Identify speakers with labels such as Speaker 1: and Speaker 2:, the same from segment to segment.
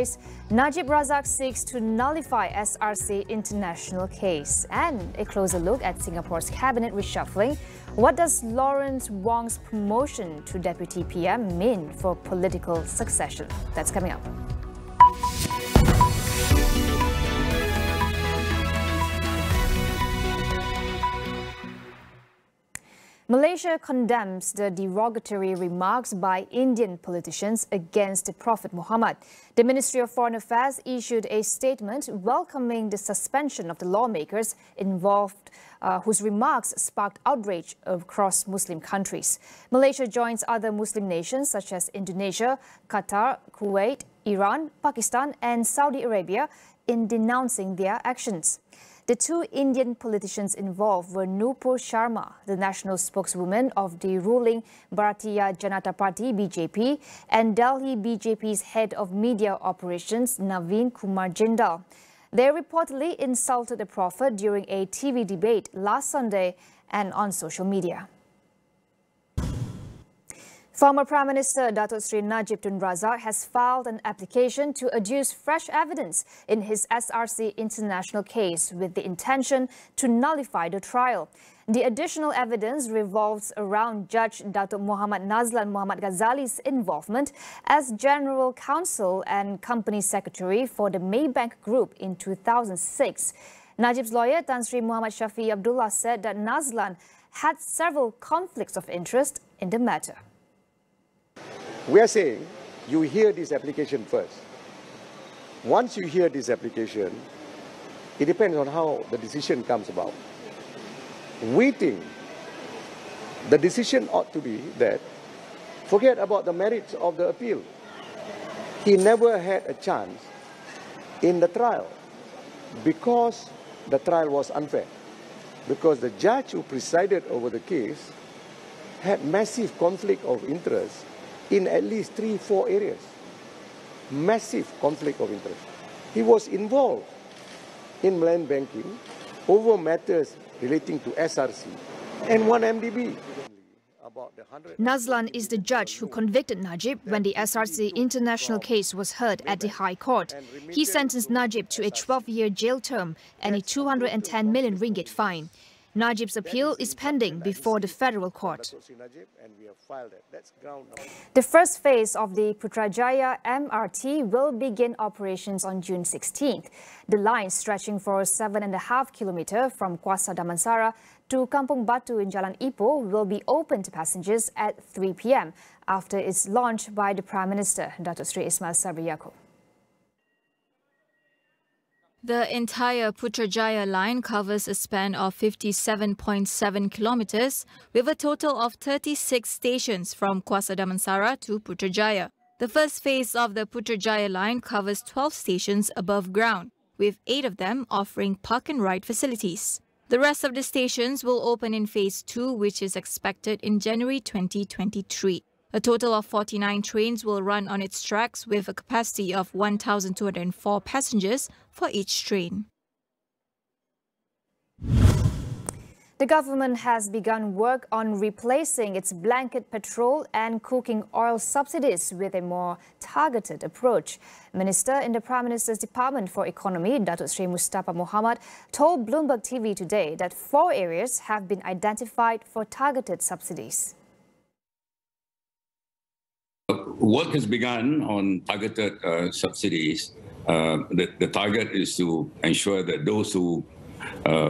Speaker 1: stories. Najib Razak seeks to nullify SRC international case. And a closer look at Singapore's cabinet reshuffling. What does Lawrence Wong's promotion to Deputy PM mean for political succession? That's coming up. Malaysia condemns the derogatory remarks by Indian politicians against Prophet Muhammad. The Ministry of Foreign Affairs issued a statement welcoming the suspension of the lawmakers involved whose remarks sparked outrage across Muslim countries. Malaysia joins other Muslim nations such as Indonesia, Qatar, Kuwait, Iran, Pakistan and Saudi Arabia in denouncing their actions. The two Indian politicians involved were Nupur Sharma, the national spokeswoman of the ruling Bharatiya Janata Party (BJP), and Delhi BJP's head of media operations Naveen Kumar Jindal. They reportedly insulted the Prophet during a TV debate last Sunday and on social media. Former Prime Minister Datuk Seri Najib Tun Razak has filed an application to adduce fresh evidence in his SRC international case with the intention to nullify the trial. The additional evidence revolves around Judge Datuk Muhammad Nazlan Muhammad Ghazali's involvement as General Counsel and Company Secretary for the Maybank Group in 2006. Najib's lawyer Tan Sri Muhammad Shafi Abdullah said that Nazlan had several conflicts of interest in the matter.
Speaker 2: We are saying you hear this application first. Once you hear this application, it depends on how the decision comes about. We think the decision ought to be that forget about the merits of the appeal. He never had a chance in the trial because the trial was unfair. Because the judge who presided over the case had massive conflict of interest in at least 3-4 areas. Massive conflict of interest. He was involved in land banking over matters relating to SRC and 1MDB.
Speaker 1: Nazlan is the judge who convicted Najib when the SRC international case was heard at the High Court. He sentenced Najib to a 12-year jail term and a 210 million ringgit fine. Najib's appeal is pending before the federal court. The first phase of the Putrajaya MRT will begin operations on June 16th. The line, stretching for 7.5 kilometers from Kuasa Damansara to Kampung Batu in Jalan Ipoh, will be open to passengers at 3 p.m. after its launch by the Prime Minister, Datuk Seri Ismail Sabri Yaakob.
Speaker 3: The entire Putrajaya line covers a span of 57.7 kilometers with a total of 36 stations from Kuasa Damansara to Putrajaya. The first phase of the Putrajaya line covers 12 stations above ground, with 8 of them offering park and ride facilities. The rest of the stations will open in phase 2, which is expected in January 2023. A total of 49 trains will run on its tracks with a capacity of 1,204 passengers for each train.
Speaker 1: The government has begun work on replacing its blanket petrol and cooking oil subsidies with a more targeted approach. Minister in the Prime Minister's Department for Economy, Datuk Seri Mustafa Mohamad, told Bloomberg TV today that 4 areas have been identified for targeted subsidies.
Speaker 4: Work has begun on targeted subsidies. The target is to ensure that those who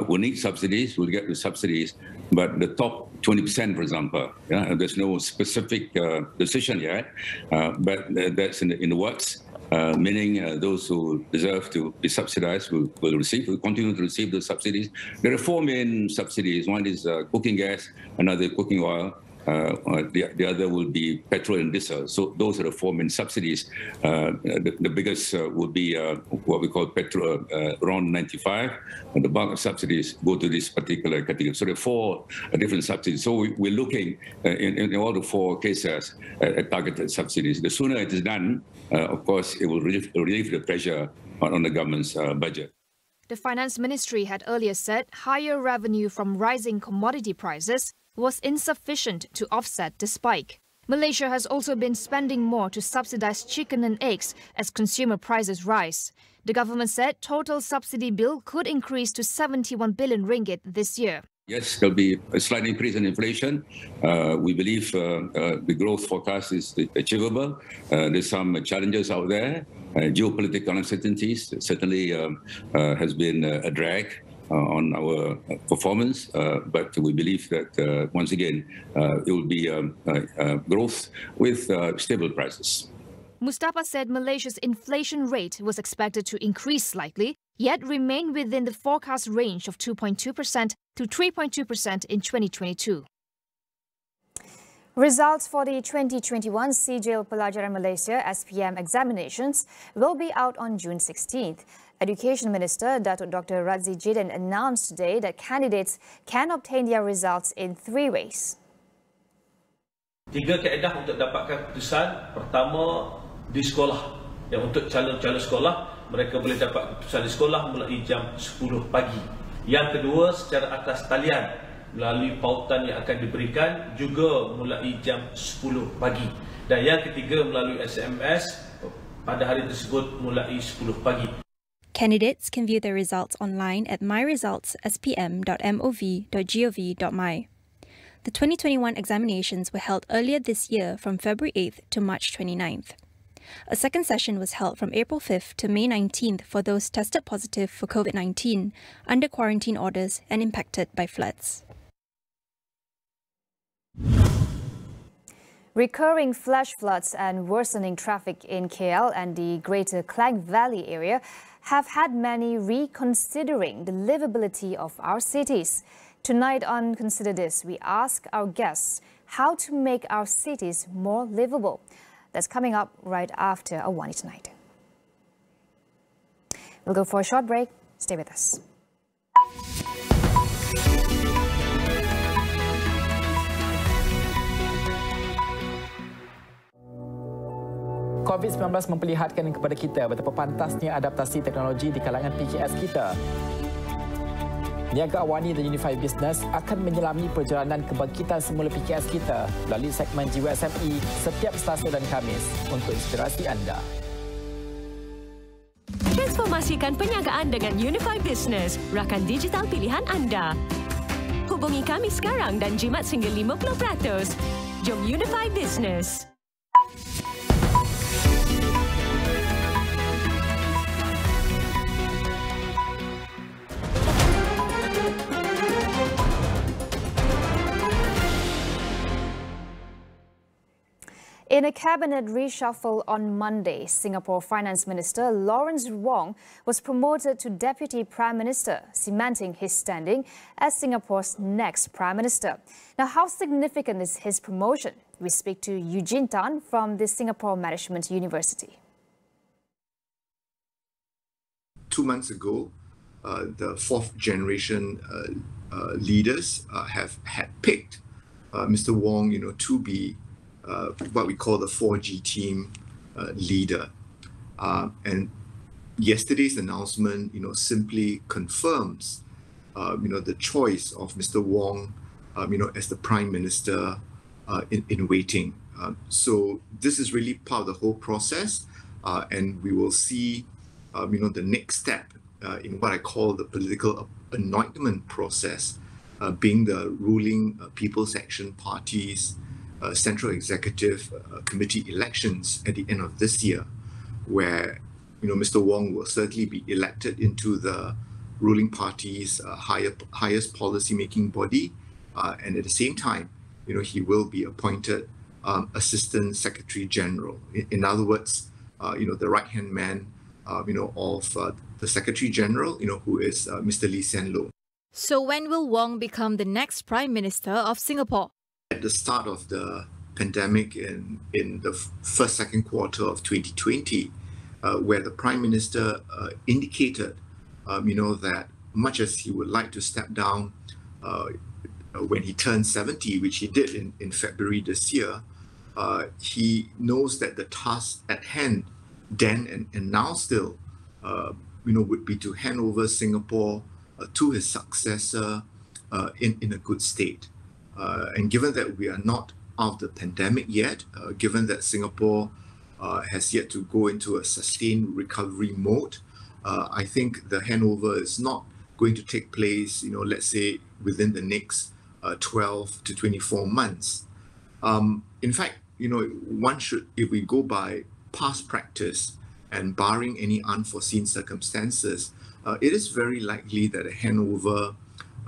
Speaker 4: need subsidies will get the subsidies, but the top 20%, for example, there's no specific decision yet, but that's in the works, meaning those who deserve to be subsidized will continue to receive the subsidies. There are 4 main subsidies. One is cooking gas, another cooking oil. The other will be petrol and diesel. So those are the 4 main subsidies. The biggest would be what we call petrol, around 95, and the bulk of subsidies go to this particular category. So there are 4 different subsidies. So we're looking in all the 4 cases at targeted subsidies. The sooner it is done, of course, it will relieve the pressure on the government's budget.
Speaker 1: The Finance Ministry had earlier said higher revenue from rising commodity prices was insufficient to offset the spike. Malaysia has also been spending more to subsidize chicken and eggs as consumer prices rise. The government said total subsidy bill could increase to 71 billion ringgit this year.
Speaker 4: Yes, there'll be a slight increase in inflation. We believe the growth forecast is achievable. There's some challenges out there. Geopolitical uncertainties certainly has been a drag on our performance, but we believe that once again it will be growth with stable prices.
Speaker 1: Mustafa said Malaysia's inflation rate was expected to increase slightly, yet remain within the forecast range of 2.2% to 3.2% in 2022. Results for the 2021 Sijil Pelajaran Malaysia SPM examinations will be out on June 16th. Education Minister Datuk Dr. Razzie Jiden announced today that candidates can obtain their results in 3 ways.
Speaker 5: 3 kaedah untuk dapatkan keputusan. Pertama, di sekolah. Yang untuk calon-calon sekolah, mereka boleh dapat keputusan di sekolah mulai jam 10 pagi. Yang kedua, secara atas talian melalui pautan yang akan diberikan juga mulai jam 10 pagi. Dan yang ketiga, melalui SMS pada hari tersebut mulai 10 pagi.
Speaker 6: Candidates can view their results online at myresults.spm.mov.gov.my. The 2021 examinations were held earlier this year from February 8th to March 29th. A second session was held from April 5th to May 19th for those tested positive for COVID-19, under quarantine orders and impacted by floods.
Speaker 1: Recurring flash floods and worsening traffic in KL and the Greater Klang Valley area have had many reconsidering the livability of our cities. Tonight on Consider This, we ask our guests how to make our cities more livable. That's coming up right after AWANI Tonight. We'll go for a short break. Stay with us.
Speaker 7: COVID-19 memperlihatkan kepada kita betapa pantasnya adaptasi teknologi di kalangan PKS kita. Niaga AWANI dan Nullify Business akan menyelami perjalanan kebangkitan semula PKS kita melalui segmen Jiwa SME setiap Selasa dan Khamis untuk inspirasi anda.
Speaker 8: Transformasikan perniagaan dengan Nullify Business, rakan digital pilihan anda. Hubungi kami sekarang dan jimat sehingga 50%. Jom Nullify Business.
Speaker 1: In a cabinet reshuffle on Monday, Singapore Finance Minister Lawrence Wong was promoted to Deputy Prime Minister, cementing his standing as Singapore's next Prime Minister. Now, how significant is his promotion? We speak to Eugene Tan from the Singapore Management University.
Speaker 9: 2 months ago, the fourth generation leaders had picked Mr. Wong, to be what we call the 4G team leader. And yesterday's announcement, simply confirms, the choice of Mr. Wong, as the Prime Minister in waiting. So this is really part of the whole process, and we will see, the next step in what I call the political anointment process, being the ruling People's Action Party's Central Executive Committee elections at the end of this year, where Mr. Wong will certainly be elected into the ruling party's highest policy-making body, and at the same time, he will be appointed Assistant Secretary General. In other words, the right-hand man, of the Secretary General, who is Mr. Lee Hsien Loong.
Speaker 3: So when will Wong become the next Prime Minister of Singapore?
Speaker 9: At the start of the pandemic in the second quarter of 2020, where the Prime Minister indicated, that much as he would like to step down when he turned 70, which he did in February this year, he knows that the task at hand then and now still, would be to hand over Singapore to his successor in a good state. And given that we are not out of the pandemic yet, given that Singapore has yet to go into a sustained recovery mode. I think the handover is not going to take place, let's say within the next 12 to 24 months. In fact, one should, if we go by past practice and barring any unforeseen circumstances, it is very likely that a handover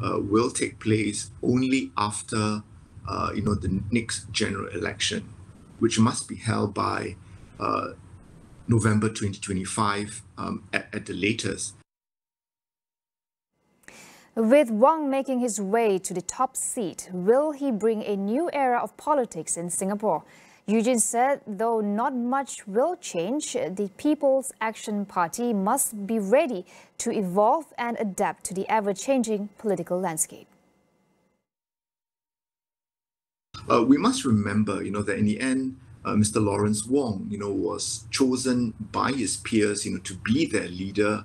Speaker 9: will take place only after, the next general election, which must be held by November 2025 at the latest.
Speaker 1: With Wong making his way to the top seat, will he bring a new era of politics in Singapore? Eugene said, though not much will change, the People's Action Party must be ready to evolve and adapt to the ever-changing political landscape.
Speaker 9: We must remember, that in the end, Mr. Lawrence Wong, was chosen by his peers, to be their leader,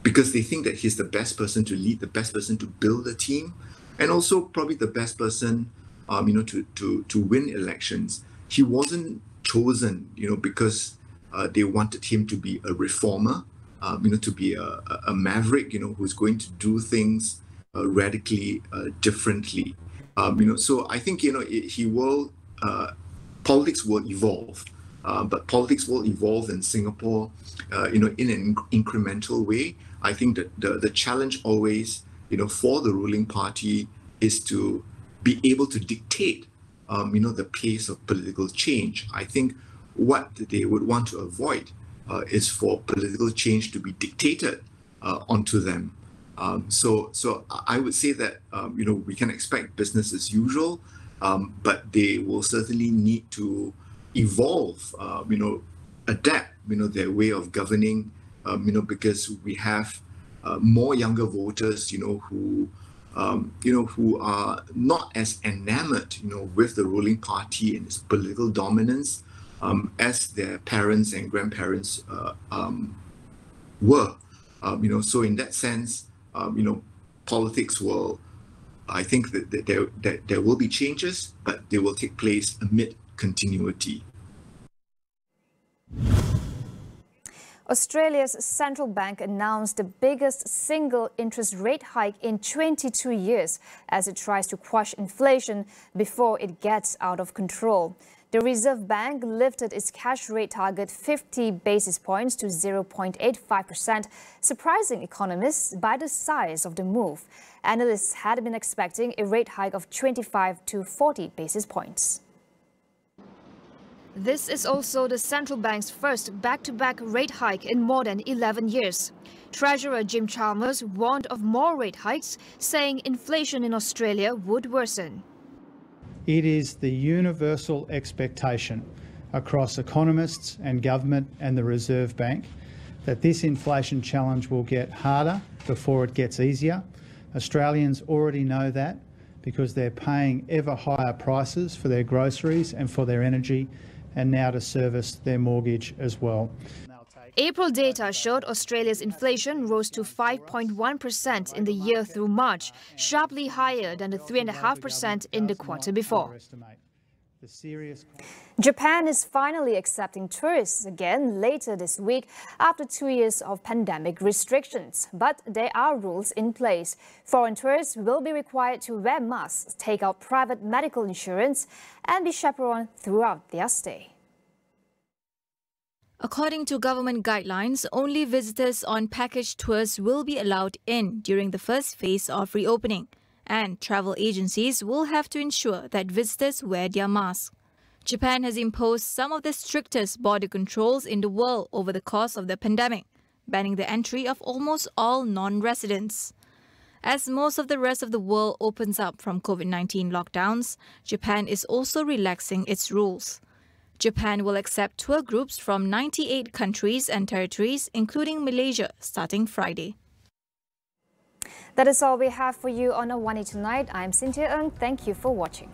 Speaker 9: because they think that he's the best person to lead, the best person to build a team, and also probably the best person, to win elections. He wasn't chosen, because they wanted him to be a reformer, to be a maverick, who's going to do things radically differently. So I think, he will, politics will evolve, but politics will evolve in Singapore, in an incremental way. I think that the challenge always, for the ruling party is to be able to dictate, the pace of political change. I think what they would want to avoid is for political change to be dictated onto them. So I would say that, we can expect business as usual, but they will certainly need to evolve, adapt, their way of governing, because we have more younger voters, who are not as enamored, with the ruling party and its political dominance as their parents and grandparents were. So in that sense, politics will, I think that there will be changes, but they will take place amid continuity.
Speaker 1: Australia's central bank announced the biggest single interest rate hike in 22 years as it tries to quash inflation before it gets out of control. The Reserve Bank lifted its cash rate target 50 basis points to 0.85%, surprising economists by the size of the move. Analysts had been expecting a rate hike of 25 to 40 basis points. This is also the central bank's first back-to-back rate hike in more than 11 years. Treasurer Jim Chalmers warned of more rate hikes, saying inflation in Australia would worsen.
Speaker 10: It is the universal expectation across economists and government and the Reserve Bank that this inflation challenge will get harder before it gets easier. Australians already know that because they're paying ever higher prices for their groceries and for their energy, and now to service their mortgage as well.
Speaker 1: April data showed Australia's inflation rose to 5.1% in the year through March, sharply higher than the 3.5% in the quarter before. Japan is finally accepting tourists again later this week after 2 years of pandemic restrictions. But there are rules in place. Foreign tourists will be required to wear masks, take out private medical insurance, and be chaperoned throughout their stay.
Speaker 3: According to government guidelines, only visitors on package tours will be allowed in during the first phase of reopening, and travel agencies will have to ensure that visitors wear their masks. Japan has imposed some of the strictest border controls in the world over the course of the pandemic, banning the entry of almost all non-residents. As most of the rest of the world opens up from COVID-19 lockdowns, Japan is also relaxing its rules. Japan will accept tour groups from 98 countries and territories, including Malaysia, starting Friday.
Speaker 1: That is all we have for you on AWANI tonight. I'm Cynthia Ng. Thank you for watching.